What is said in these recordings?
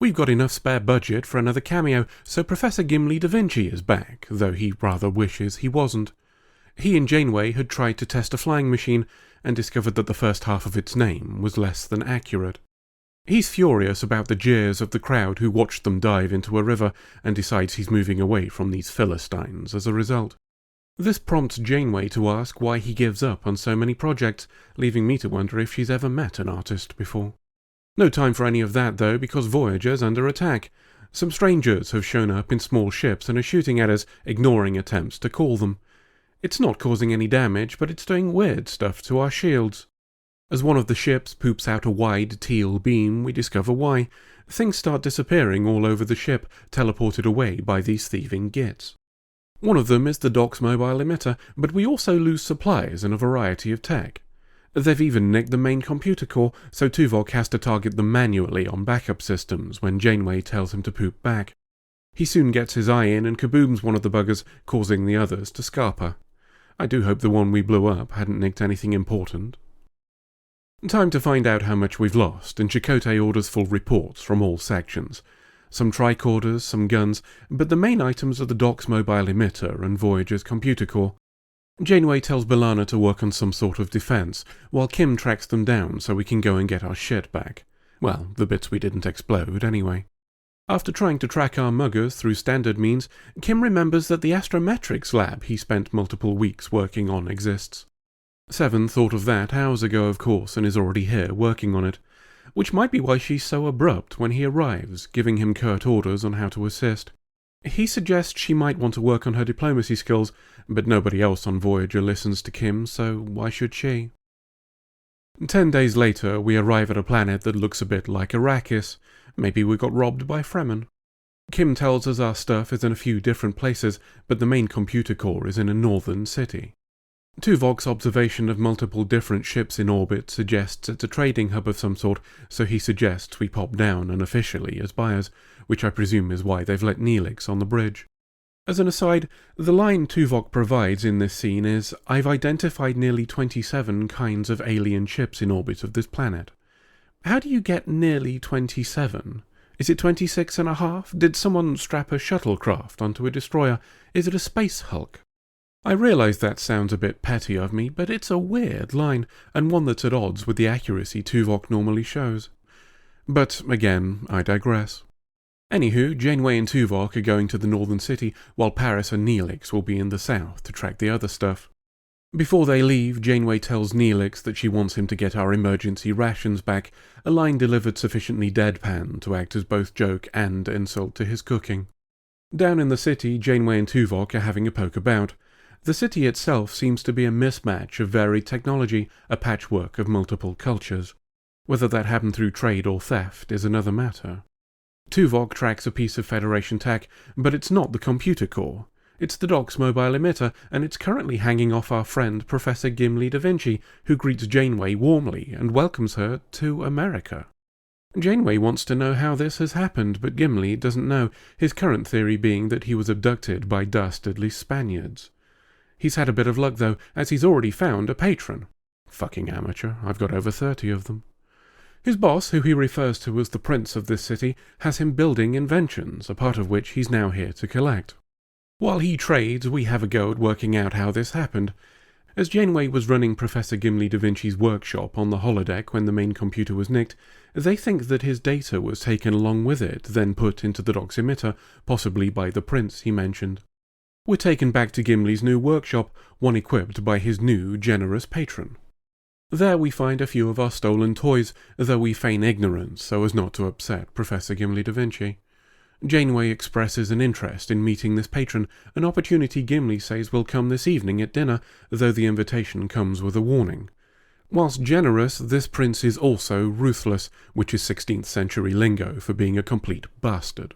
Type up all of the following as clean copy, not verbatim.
We've got enough spare budget for another cameo, so Professor Gimli da Vinci is back, though he rather wishes he wasn't. He and Janeway had tried to test a flying machine and discovered that the first half of its name was less than accurate. He's furious about the jeers of the crowd who watched them dive into a river and decides he's moving away from these Philistines as a result. This prompts Janeway to ask why he gives up on so many projects, leaving me to wonder if she's ever met an artist before. No time for any of that though, because Voyager's under attack. Some strangers have shown up in small ships and are shooting at us, ignoring attempts to call them. It's not causing any damage, but it's doing weird stuff to our shields. As one of the ships poops out a wide teal beam, we discover why. Things start disappearing all over the ship, teleported away by these thieving gits. One of them is the dock's mobile emitter, but we also lose supplies and a variety of tech. They've even nicked the main computer core, so Tuvok has to target them manually on backup systems when Janeway tells him to poop back. He soon gets his eye in and kabooms one of the buggers, causing the others to scarper. I do hope the one we blew up hadn't nicked anything important. Time to find out how much we've lost, and Chakotay orders full reports from all sections. Some tricorders, some guns, but the main items are the dock's mobile emitter and Voyager's computer core. Janeway tells B'Elanna to work on some sort of defense, while Kim tracks them down so we can go and get our shit back. Well, the bits we didn't explode, anyway. After trying to track our muggers through standard means, Kim remembers that the astrometrics lab he spent multiple weeks working on exists. Seven thought of that hours ago, of course, and is already here working on it, which might be why she's so abrupt when he arrives, giving him curt orders on how to assist. He suggests she might want to work on her diplomacy skills, but nobody else on Voyager listens to Kim, so why should she? 10 days later, we arrive at a planet that looks a bit like Arrakis. Maybe we got robbed by Fremen. Kim tells us our stuff is in a few different places, but the main computer core is in a northern city. Tuvok's observation of multiple different ships in orbit suggests it's a trading hub of some sort, so he suggests we pop down unofficially as buyers, which I presume is why they've let Neelix on the bridge. As an aside, the line Tuvok provides in this scene is, "I've identified nearly 27 kinds of alien ships in orbit of this planet." How do you get nearly 27? Is it 26 and a half? Did someone strap a shuttlecraft onto a destroyer? Is it a space hulk? I realise that sounds a bit petty of me, but it's a weird line, and one that's at odds with the accuracy Tuvok normally shows. But, again, I digress. Anywho, Janeway and Tuvok are going to the northern city, while Paris and Neelix will be in the south to track the other stuff. Before they leave, Janeway tells Neelix that she wants him to get our emergency rations back, a line delivered sufficiently deadpan to act as both joke and insult to his cooking. Down in the city, Janeway and Tuvok are having a poke about. The city itself seems to be a mismatch of varied technology, a patchwork of multiple cultures. Whether that happened through trade or theft is another matter. Tuvok tracks a piece of Federation tech, but it's not the computer core. It's the dock's mobile emitter, and it's currently hanging off our friend Professor Gimli da Vinci, who greets Janeway warmly and welcomes her to America. Janeway wants to know how this has happened, but Gimli doesn't know, his current theory being that he was abducted by dastardly Spaniards. He's had a bit of luck though, as he's already found a patron. Fucking amateur, I've got over 30 of them. His boss, who he refers to as the prince of this city, has him building inventions, a part of which he's now here to collect. While he trades, we have a go at working out how this happened. As Janeway was running Professor Gimli da Vinci's workshop on the holodeck when the main computer was nicked, they think that his data was taken along with it, then put into the dock's emitter, possibly by the prince he mentioned. We're taken back to Gimli's new workshop, one equipped by his new, generous patron. There we find a few of our stolen toys, though we feign ignorance so as not to upset Professor Gimli da Vinci. Janeway expresses an interest in meeting this patron, an opportunity Gimli says will come this evening at dinner, though the invitation comes with a warning. Whilst generous, this prince is also ruthless, which is 16th century lingo for being a complete bastard.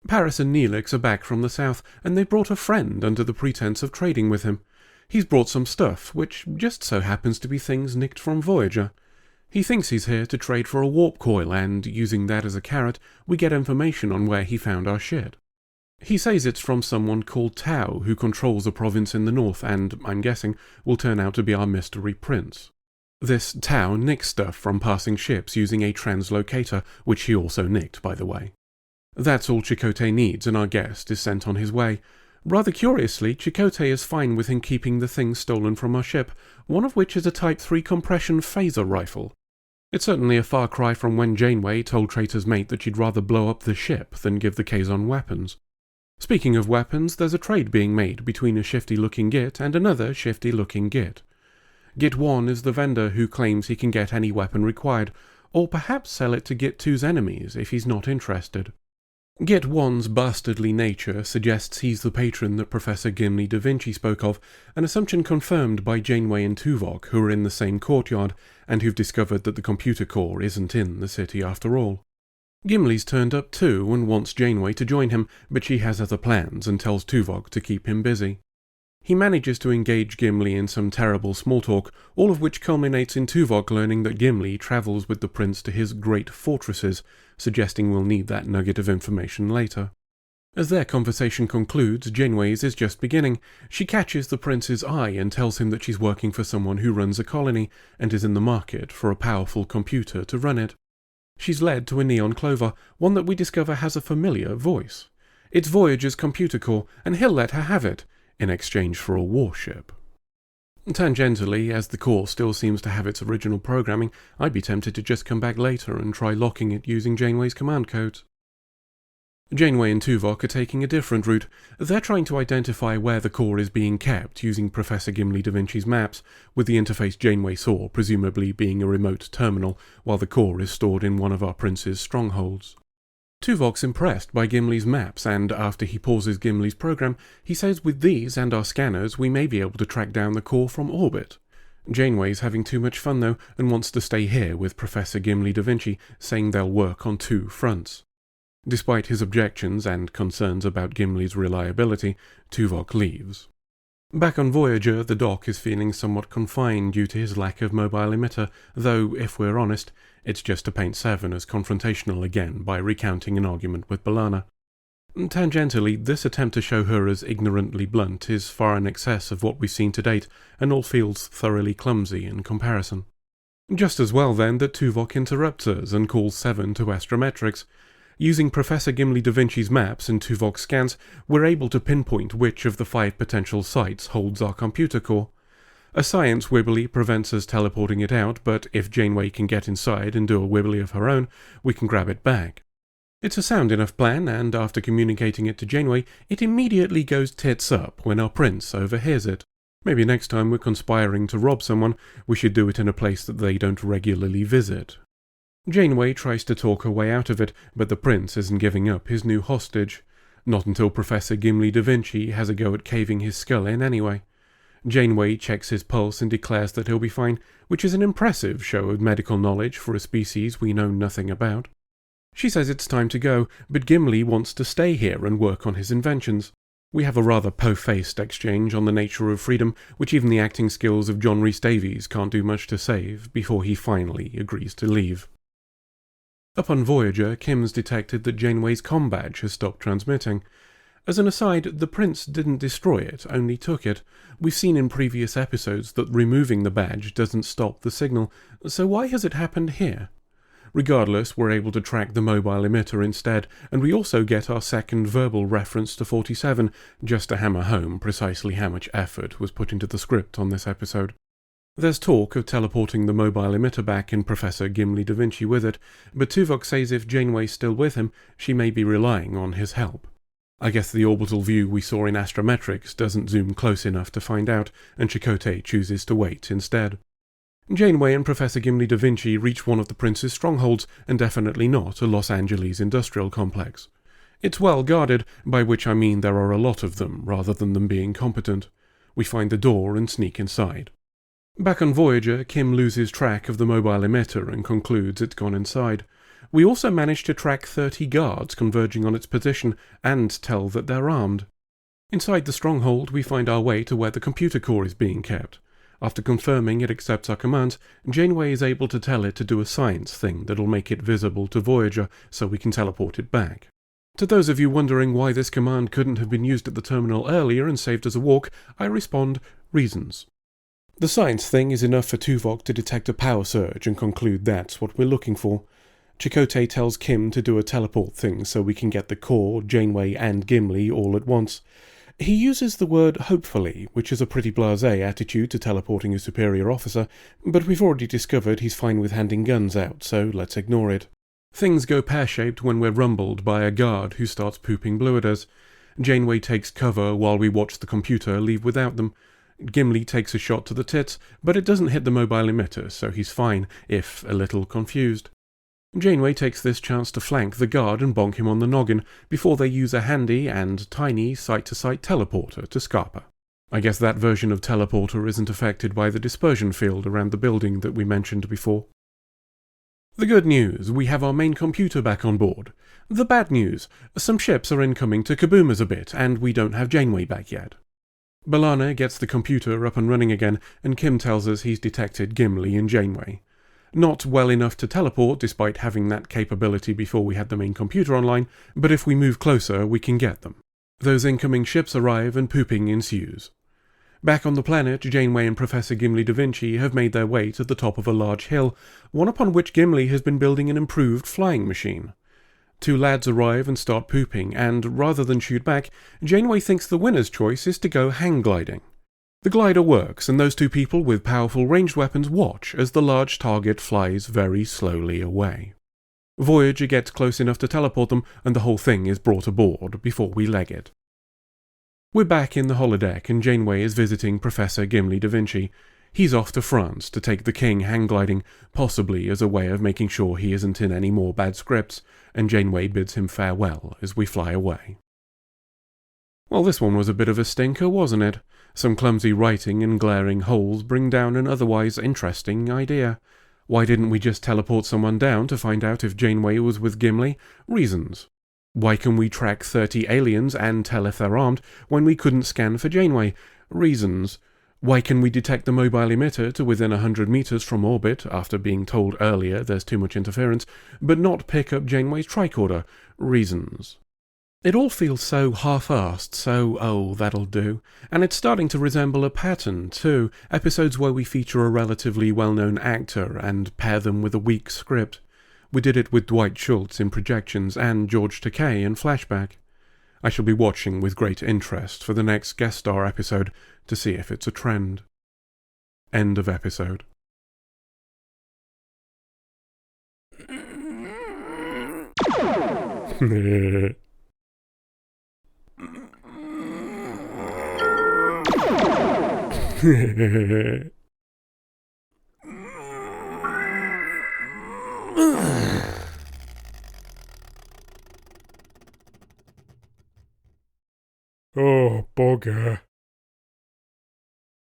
Paris and Neelix are back from the south, and they've brought a friend under the pretense of trading with him. He's brought some stuff, which just so happens to be things nicked from Voyager. He thinks he's here to trade for a warp coil, and, using that as a carrot, we get information on where he found our shit. He says it's from someone called Tau, who controls a province in the north and, I'm guessing, will turn out to be our mystery prince. This Tau nicks stuff from passing ships using a translocator, which he also nicked, by the way. That's all Chakotay needs, and our guest is sent on his way. Rather curiously, Chakotay is fine with him keeping the things stolen from our ship, one of which is a Type 3 compression phaser rifle. It's certainly a far cry from when Janeway told Traitor's mate that she'd rather blow up the ship than give the Kazon weapons. Speaking of weapons, there's a trade being made between a shifty-looking Git and another shifty-looking Git. Git 1 is the vendor who claims he can get any weapon required, or perhaps sell it to Git 2's enemies if he's not interested. Git 1's bastardly nature suggests he's the patron that Professor Gimli da Vinci spoke of, an assumption confirmed by Janeway and Tuvok, who are in the same courtyard, and who've discovered that the computer core isn't in the city after all. Gimli's turned up too and wants Janeway to join him, but she has other plans and tells Tuvok to keep him busy. He manages to engage Gimli in some terrible small talk, all of which culminates in Tuvok learning that Gimli travels with the prince to his great fortresses, suggesting we'll need that nugget of information later. As their conversation concludes, Janeway's is just beginning. She catches the prince's eye and tells him that she's working for someone who runs a colony and is in the market for a powerful computer to run it. She's led to a neon clover, one that we discover has a familiar voice. It's Voyager's computer core, and he'll let her have it, in exchange for a warship. Tangentially, as the core still seems to have its original programming, I'd be tempted to just come back later and try locking it using Janeway's command codes. Janeway and Tuvok are taking a different route. They're trying to identify where the core is being kept using Professor Gimli da Vinci's maps, with the interface Janeway saw presumably being a remote terminal, while the core is stored in one of our prince's strongholds. Tuvok's impressed by Gimli's maps, and after he pauses Gimli's program, he says with these and our scanners we may be able to track down the core from orbit. Janeway's having too much fun though, and wants to stay here with Professor Gimli da Vinci, saying they'll work on two fronts. Despite his objections and concerns about Gimli's reliability, Tuvok leaves. Back on Voyager, the Doc is feeling somewhat confined due to his lack of mobile emitter, though, if we're honest, it's just to paint Seven as confrontational again by recounting an argument with B'Elanna. Tangentially, this attempt to show her as ignorantly blunt is far in excess of what we've seen to date, and all feels thoroughly clumsy in comparison. Just as well, then, that Tuvok interrupts us and calls Seven to astrometrics. Using Professor Gimli da Vinci's maps and Tuvok's scans, we're able to pinpoint which of the 5 potential sites holds our computer core. A science wibbly prevents us teleporting it out, but if Janeway can get inside and do a wibbly of her own, we can grab it back. It's a sound enough plan, and after communicating it to Janeway, it immediately goes tits up when our prince overhears it. Maybe next time we're conspiring to rob someone, we should do it in a place that they don't regularly visit. Janeway tries to talk her way out of it, but the prince isn't giving up his new hostage. Not until Professor Gimli da Vinci has a go at caving his skull in anyway. Janeway checks his pulse and declares that he'll be fine, which is an impressive show of medical knowledge for a species we know nothing about. She says it's time to go, but Gimli wants to stay here and work on his inventions. We have a rather po-faced exchange on the nature of freedom, which even the acting skills of John Rhys Davies can't do much to save, before he finally agrees to leave. Up on Voyager, Kim's detected that Janeway's comm badge has stopped transmitting. As an aside, the prince didn't destroy it, only took it. We've seen in previous episodes that removing the badge doesn't stop the signal, so why has it happened here? Regardless, we're able to track the mobile emitter instead, and we also get our second verbal reference to 47, just to hammer home precisely how much effort was put into the script on this episode. There's talk of teleporting the mobile emitter back and Professor Gimli da Vinci with it, but Tuvok says if Janeway's still with him, she may be relying on his help. I guess the orbital view we saw in Astrometrics doesn't zoom close enough to find out, and Chakotay chooses to wait instead. Janeway and Professor Gimli da Vinci reach one of the prince's strongholds, and definitely not a Los Angeles industrial complex. It's well guarded, by which I mean there are a lot of them, rather than them being competent. We find the door and sneak inside. Back on Voyager, Kim loses track of the mobile emitter and concludes it's gone inside. We also manage to track 30 guards converging on its position and tell that they're armed. Inside the stronghold, we find our way to where the computer core is being kept. After confirming it accepts our commands, Janeway is able to tell it to do a science thing that'll make it visible to Voyager so we can teleport it back. To those of you wondering why this command couldn't have been used at the terminal earlier and saved us a walk, I respond, reasons. The science thing is enough for Tuvok to detect a power surge and conclude that's what we're looking for. Chakotay tells Kim to do a teleport thing so we can get the core, Janeway and Gimli all at once. He uses the word hopefully, which is a pretty blasé attitude to teleporting a superior officer, but we've already discovered he's fine with handing guns out, so let's ignore it. Things go pear-shaped when we're rumbled by a guard who starts pooping blue at us. Janeway takes cover while we watch the computer leave without them. Gimli takes a shot to the tits, but it doesn't hit the mobile emitter, so he's fine, if a little confused. Janeway takes this chance to flank the guard and bonk him on the noggin before they use a handy and tiny site-to-site teleporter to Scarpa. I guess that version of teleporter isn't affected by the dispersion field around the building that we mentioned before. The good news, we have our main computer back on board. The bad news, some ships are incoming to kaboom us a bit, and we don't have Janeway back yet. B'Elanna gets the computer up and running again, and Kim tells us he's detected Gimli and Janeway. Not well enough to teleport, despite having that capability before we had the main computer online, but if we move closer, we can get them. Those incoming ships arrive and pooping ensues. Back on the planet, Janeway and Professor Gimli da Vinci have made their way to the top of a large hill, one upon which Gimli has been building an improved flying machine. Two lads arrive and start pooping, and rather than shoot back, Janeway thinks the winner's choice is to go hang gliding. The glider works, and those two people with powerful ranged weapons watch as the large target flies very slowly away. Voyager gets close enough to teleport them, and the whole thing is brought aboard before we leg it. We're back in the holodeck, and Janeway is visiting Professor Gimli da Vinci. He's off to France to take the king hang gliding, possibly as a way of making sure he isn't in any more bad scripts, and Janeway bids him farewell as we fly away. Well, this one was a bit of a stinker, wasn't it? Some clumsy writing and glaring holes bring down an otherwise interesting idea. Why didn't we just teleport someone down to find out if Janeway was with Gimli? Reasons. Why can we track 30 aliens and tell if they're armed when we couldn't scan for Janeway? Reasons. Why can we detect the mobile emitter to within 100 meters from orbit after being told earlier there's too much interference, but not pick up Janeway's tricorder? Reasons. It all feels so half-assed, so, oh, that'll do. And it's starting to resemble a pattern, too. Episodes where we feature a relatively well-known actor and pair them with a weak script. We did it with Dwight Schultz in Projections and George Takei in Flashback. I shall be watching with great interest for the next guest star episode to see if it's a trend. End of episode. Oh, bugger.